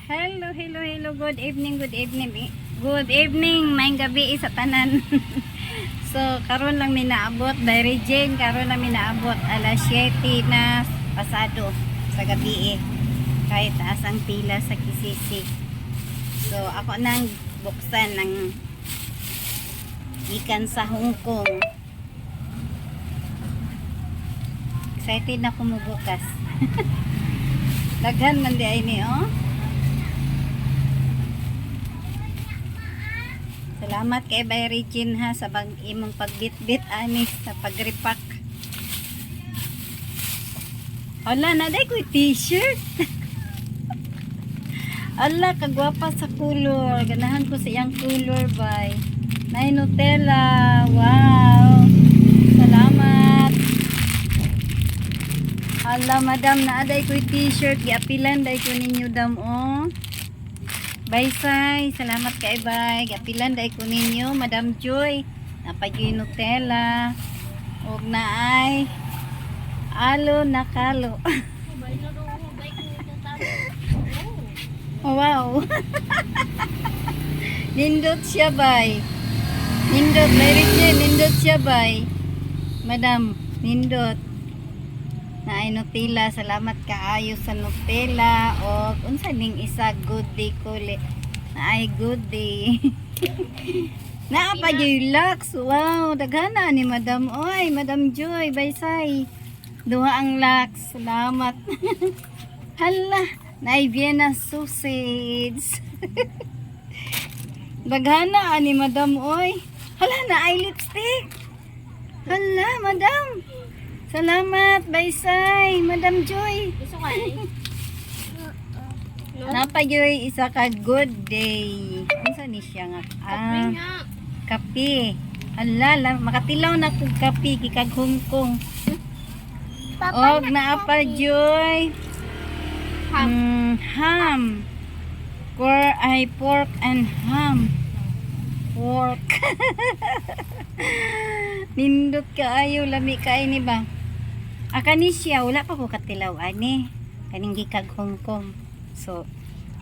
Hello, hello, hello. Good evening, good evening. Good evening, maayong gabi sa tanan. So, karon lang minaabot, Diary Jane, karon lang minaabot alas 7 na pasado sa gabi. Kahit taas ang pila sa Kisisi. So, ako nang buksan ng ikan sa Hong Kong. Excited na kumubukas. Daghan man di ay ni, oh. Salamat kay Bay Regine ha sa imong pagbitbit ani sa pagripak. Hala, naday ko'y t-shirt. Ala, kagwapa sa color. Ganahan ko sa iyang color, bay. Nay Nutella. Wow. Salamat. Ala, madam, naaday ko'y t-shirt. Giapilan day ko ninyo, dam, oh. Baysay, salamat kay Bay. Gapilan day ko ninyo, Madam Joy. Napagyoy Nutella. Og naay alo nakalo. Oh, wow. Nindot siya, Bay. Nindot, nindot siya, Bay. Madam, nindot. Naay Nutella, salamat kaayo sa Nutella. O unsa ning isa, good day kuli. Naay good day. Naa pa gyud lax. Wow, daghana ni Madam. Oy, Madam Joy, Baysay. Duha ang lax. Salamat. Hala, naay Vienna sausage. Daghana ani Madam, oy. Hala, naay lipstick. Hala, Madam. Salamat, Baysay, Madam Joy. Gusto ka eh? Napayoy isa ka good day. Unsa ni siya nga? Kape nga. Kape. Hala, makatilaw na kog kape kikag Hong Kong. Og naapa Joy. Ham. Pork and ham. Pork. Nindot kaayo, lami kay ni ba? Akani siya, wala pa ko katilaw ani. Kaning gikag Hong Kong. So,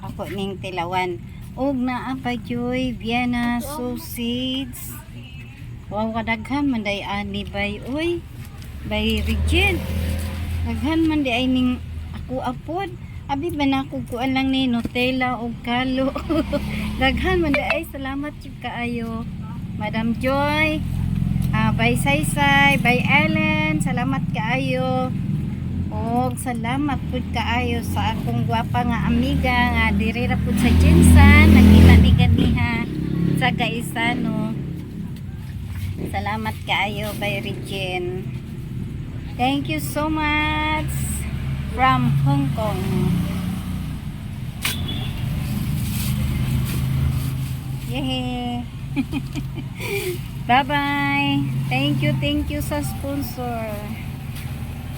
ako ning tilawan. Og naa pa Joy, Vienna sausage. Wow, kadaghan man day ani bay. Uy, bay Regine. Daghan man day ay ning ako apod. Abi ba na ako kuan lang ni Nutella og kalo. Daghan man day ay, salamat jud kaayo. Madam Joy. By Saysay, by Ellen, salamat kaayo. Og salamat pud kaayo sa akong gwapa nga amiga nga diri ra pud sa Jinsan, nakita ni ganiha sa Gaisano. Salamat kaayo by Regine. Thank you so much from Hong Kong. Yay! Bye-bye. Thank you sa sponsor.